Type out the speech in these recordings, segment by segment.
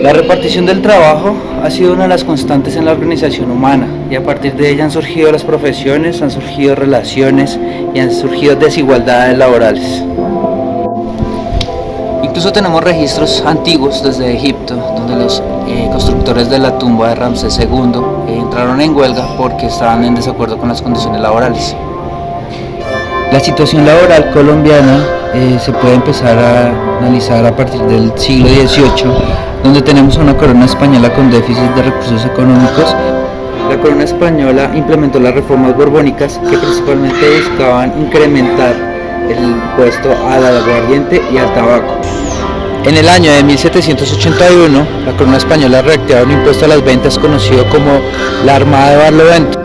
La repartición del trabajo ha sido una de las constantes en la organización humana y a partir de ella han surgido las profesiones, han surgido relaciones y han surgido desigualdades laborales. Incluso tenemos registros antiguos desde Egipto, donde los constructores de la tumba de Ramsés II entraron en huelga porque estaban en desacuerdo con las condiciones laborales. La situación laboral colombiana se puede empezar a analizar a partir del siglo XVIII, donde tenemos una corona española con déficit de recursos económicos. La corona española implementó las reformas borbónicas que principalmente buscaban incrementar el impuesto al aguardiente y al tabaco. En el año de 1781, la corona española reactivó un impuesto a las ventas conocido como la Armada de Barlovento.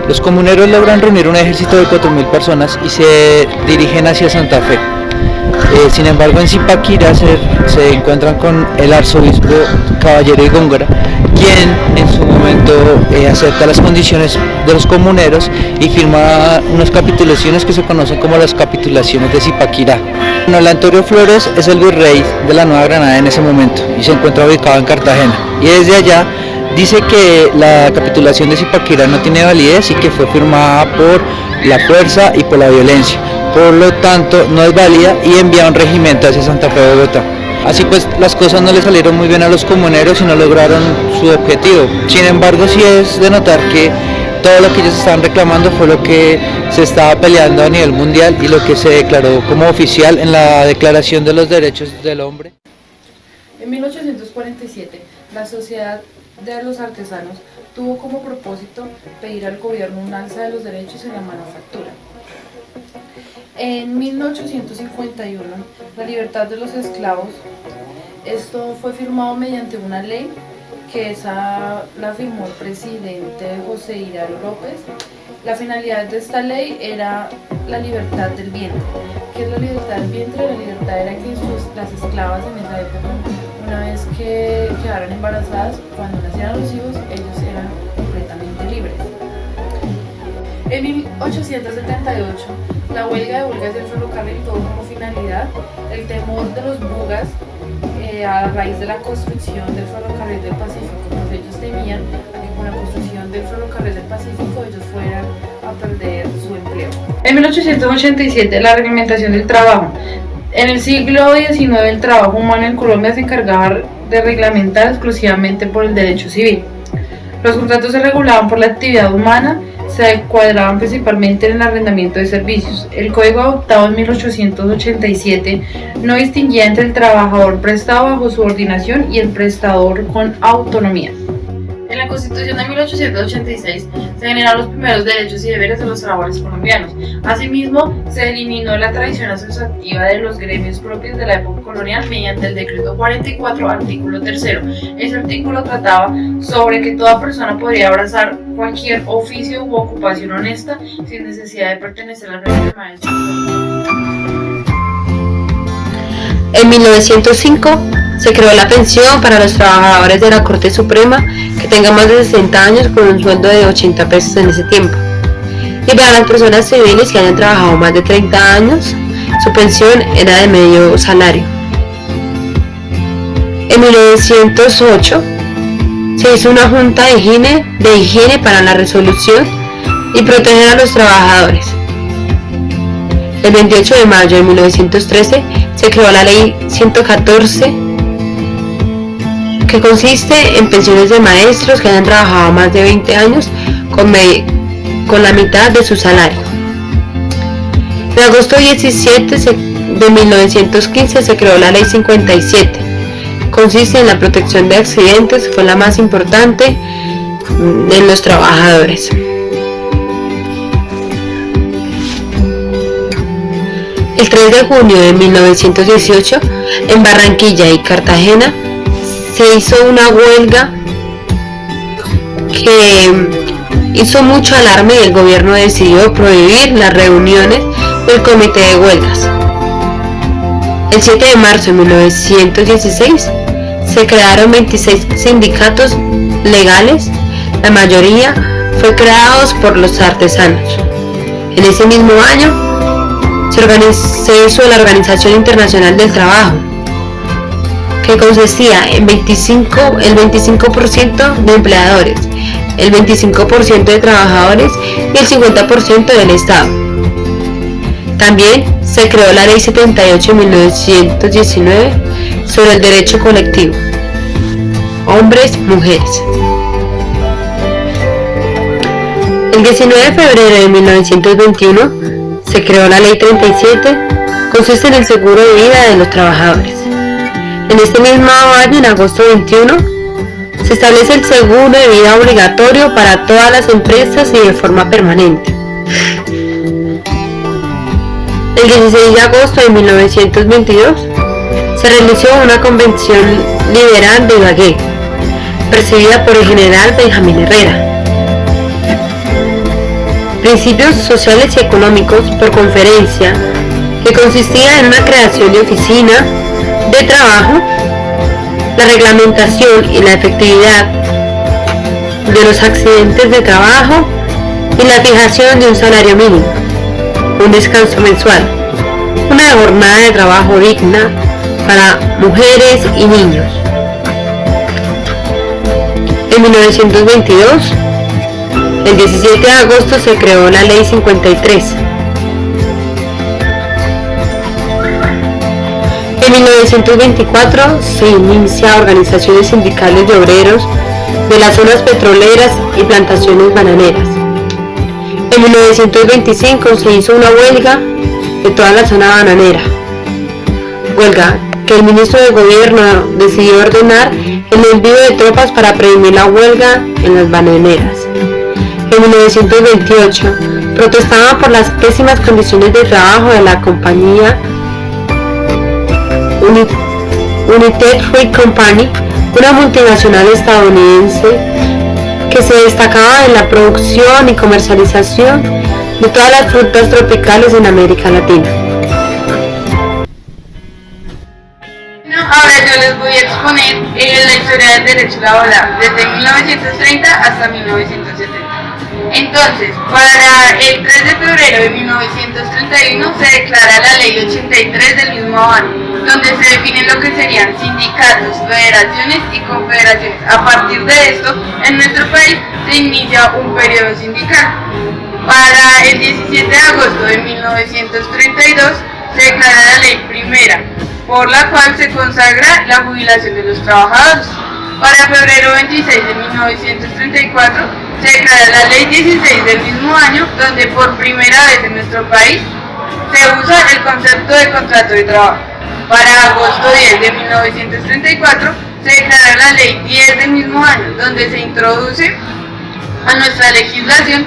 Los comuneros logran reunir un ejército de 4.000 personas y se dirigen hacia Santa Fe. Sin embargo, en Zipaquirá se encuentran con el arzobispo Caballero de Góngora, quien en su momento acepta las condiciones de los comuneros y firma unas capitulaciones que se conocen como las capitulaciones de Zipaquirá. Antonio Flores es el virrey de la Nueva Granada en ese momento y se encuentra ubicado en Cartagena, y desde allá dice que la capitulación de Zipaquirá no tiene validez y que fue firmada por la fuerza y por la violencia, por lo tanto no es válida, y envía un regimiento hacia Santa Fe de Bogotá. Así pues, las cosas no le salieron muy bien a los comuneros y no lograron su objetivo. Sin embargo, sí es de notar que todo lo que ellos estaban reclamando fue lo que se estaba peleando a nivel mundial y lo que se declaró como oficial en la Declaración de los Derechos del Hombre. En 1847, la Sociedad de los Artesanos tuvo como propósito pedir al gobierno un alza de los derechos en la manufactura. En 1851, la libertad de los esclavos, esto fue firmado mediante una ley que la firmó el presidente José Iraro López. La finalidad de esta ley era la libertad del vientre. ¿Qué es la libertad del vientre? La libertad era que las esclavas en esa época, una vez que quedaron embarazadas, cuando nacieran los hijos, ellos eran completamente libres. En 1878, la huelga de bugas del ferrocarril tuvo como finalidad el temor de los bugas a raíz de la construcción del ferrocarril del Pacífico, pues ellos temían que con la construcción del ferrocarril del Pacífico ellos fueran a perder su empleo. En 1887, la reglamentación del trabajo. En el siglo XIX, el trabajo humano en Colombia se encargaba de reglamentar exclusivamente por el derecho civil. Los contratos se regulaban por la actividad humana, se encuadraban principalmente en el arrendamiento de servicios. El código adoptado en 1887 no distinguía entre el trabajador prestado bajo subordinación y el prestador con autonomía. En la Constitución de 1886 se generaron los primeros derechos y deberes de los trabajadores colombianos. Asimismo, se eliminó la tradición asociativa de los gremios propios de la época colonial mediante el Decreto 44, artículo 3. Ese artículo trataba sobre que toda persona podría abrazar cualquier oficio u ocupación honesta sin necesidad de pertenecer al gremio de maestros. En 1905 se creó la pensión para los trabajadores de la Corte Suprema que tengan más de 60 años con un sueldo de 80 pesos en ese tiempo. Y para las personas civiles que hayan trabajado más de 30 años, su pensión era de medio salario. En 1908 se hizo una junta de higiene para la resolución y proteger a los trabajadores. El 28 de mayo de 1913 se creó la Ley 114, que consiste en pensiones de maestros que hayan trabajado más de 20 años con la mitad de su salario. En agosto 17 de 1915 se creó la Ley 57. Consiste en la protección de accidentes, fue la más importante en los trabajadores. El 3 de junio de 1918, en Barranquilla y Cartagena, se hizo una huelga que hizo mucho alarme y el gobierno decidió prohibir las reuniones del comité de huelgas. El 7 de marzo de 1916 se crearon 26 sindicatos legales, la mayoría fue creados por los artesanos. En ese mismo año se hizo la Organización Internacional del Trabajo. que consistía en el 25% de empleadores, el 25% de trabajadores y el 50% del Estado. También se creó la Ley 78 de 1919 sobre el derecho colectivo, hombres, mujeres. El 19 de febrero de 1921 se creó la Ley 37, consiste en el seguro de vida de los trabajadores. En este mismo año, en agosto 21, se establece el seguro de vida obligatorio para todas las empresas y de forma permanente. El 16 de agosto de 1922 se realizó una convención liberal de Ibagué, presidida por el general Benjamín Herrera. Principios sociales y económicos por conferencia, que consistía en una creación de oficina de trabajo, la reglamentación y la efectividad de los accidentes de trabajo y la fijación de un salario mínimo, un descanso mensual, una jornada de trabajo digna para mujeres y niños. En 1922, el 17 de agosto se creó la Ley 53. En 1924 se inicia organizaciones sindicales de obreros de las zonas petroleras y plantaciones bananeras. En 1925 se hizo una huelga de toda la zona bananera, huelga que el ministro de gobierno decidió ordenar el envío de tropas para prevenir la huelga en las bananeras. En 1928 protestaban por las pésimas condiciones de trabajo de la compañía United Fruit Company, una multinacional estadounidense que se destacaba en la producción y comercialización de todas las frutas tropicales en América Latina. Ahora yo les voy a exponer la historia del derecho laboral desde 1930 hasta 1970. Entonces, para el 3 de febrero de 1931 se declara la Ley 83 del mismo año, donde se define lo que serían sindicatos, federaciones y confederaciones. A partir de esto, en nuestro país se inicia un periodo sindical. Para el 17 de agosto de 1932 se declara la Ley Primera, por la cual se consagra la jubilación de los trabajadores. Para febrero 26 de 1934 se declara la Ley 16 del mismo año, donde por primera vez en nuestro país se usa el concepto de contrato de trabajo. Para agosto 10 de 1934 se declara la Ley 10 del mismo año, donde se introduce a nuestra legislación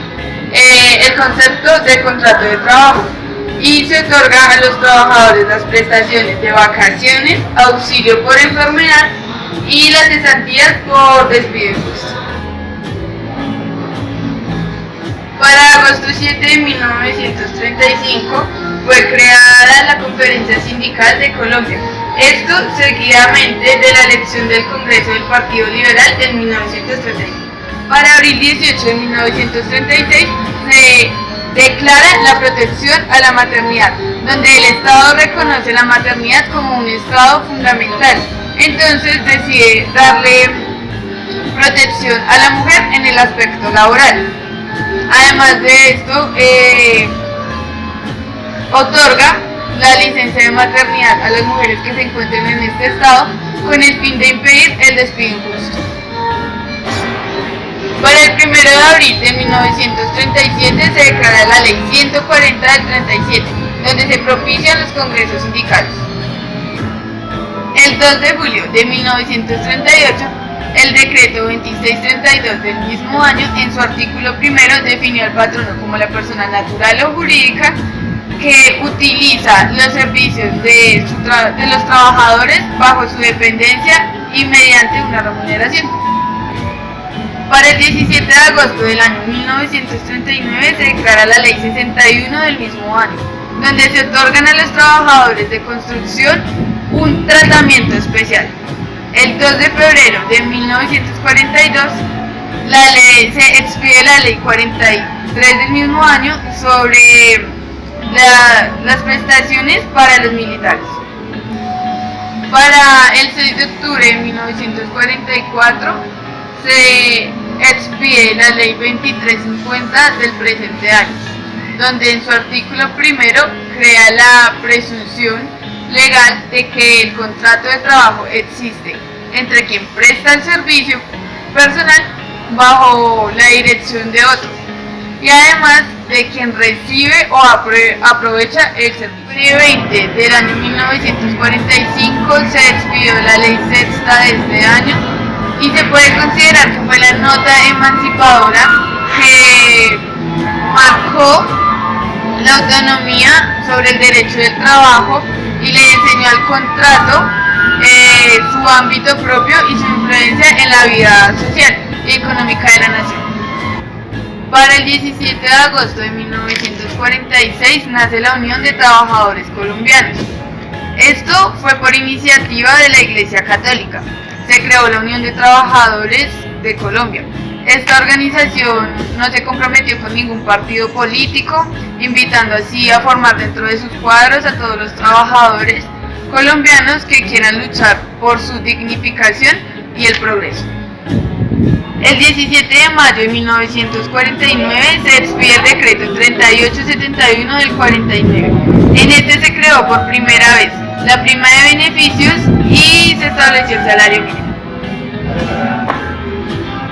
el concepto de contrato de trabajo y se otorga a los trabajadores las prestaciones de vacaciones, auxilio por enfermedad y las cesantías por despido injusto. Para agosto 7 de 1935 fue creada la Conferencia Sindical de Colombia, esto seguidamente de la elección del Congreso del Partido Liberal en 1936. Para abril 18 de 1936 se declara la protección a la maternidad, donde el Estado reconoce la maternidad como un estado fundamental. Entonces decide darle protección a la mujer en el aspecto laboral. Además de esto, otorga la licencia de maternidad a las mujeres que se encuentren en este estado con el fin de impedir el despido injusto. Para el 1 de abril de 1937 se declara la Ley 140 del 37, donde se propician los congresos sindicales. El 2 de julio de 1938, el decreto 2632 del mismo año, en su artículo primero, definió al patrono como la persona natural o jurídica que utiliza los servicios de los trabajadores bajo su dependencia y mediante una remuneración. Para el 17 de agosto del año 1939 se declara la Ley 61 del mismo año, donde se otorgan a los trabajadores de construcción un tratamiento especial. El 2 de febrero de 1942 se expide la Ley 43 del mismo año sobre las prestaciones para los militares. Para el 6 de octubre de 1944 se expide la Ley 2350 del presente año, donde en su artículo primero crea la presunción legal de que el contrato de trabajo existe entre quien presta el servicio personal bajo la dirección de otro y además de quien recibe o aprovecha el servicio. En el 20 del año 1945 se expidió la ley sexta de este año y se puede considerar que fue la nota emancipadora que marcó la autonomía sobre el derecho del trabajo y le enseñó al contrato su ámbito propio y su influencia en la vida social y económica de la nación. Para el 17 de agosto de 1946 nace la Unión de Trabajadores Colombianos. Esto fue por iniciativa de la Iglesia Católica. Se creó la Unión de Trabajadores de Colombia. Esta organización no se comprometió con ningún partido político, invitando así a formar dentro de sus cuadros a todos los trabajadores colombianos que quieran luchar por su dignificación y el progreso. El 17 de mayo de 1949 se expide el decreto 3871 del 49. En este se creó por primera vez la prima de beneficios y se estableció el salario mínimo.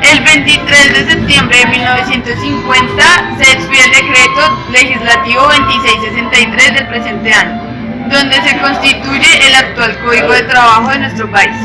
El 23 de septiembre de 1950 se expide el decreto legislativo 2663 del presente año, donde se constituye el actual Código de Trabajo de nuestro país.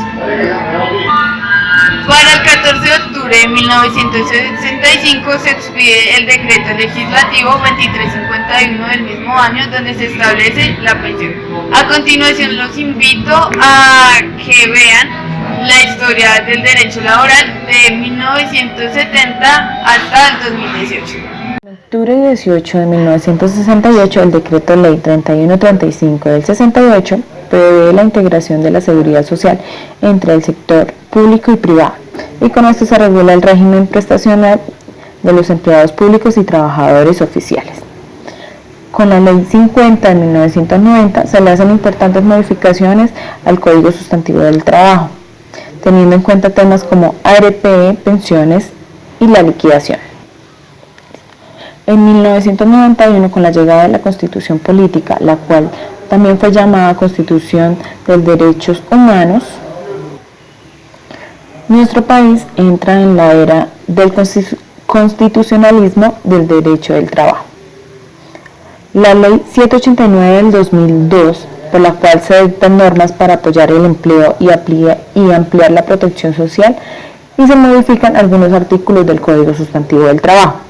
Para el 14 de octubre de 1965 se expide el decreto legislativo 2351 del mismo año, donde se establece la pensión. A continuación los invito a que vean la historia del derecho laboral de 1970 hasta el 2018. En octubre 18 de 1968, el Decreto Ley 3135 del 68 prevé la integración de la seguridad social entre el sector público y privado, y con esto se regula el régimen prestacional de los empleados públicos y trabajadores oficiales. Con la Ley 50 de 1990 se le hacen importantes modificaciones al Código Sustantivo del Trabajo, teniendo en cuenta temas como ARP, pensiones y la liquidación. En 1991, con la llegada de la Constitución Política, la cual también fue llamada Constitución de Derechos Humanos, nuestro país entra en la era del constitucionalismo del derecho del trabajo. La Ley 789 del 2002, por la cual se dictan normas para apoyar el empleo y ampliar la protección social, y se modifican algunos artículos del Código Sustantivo del Trabajo.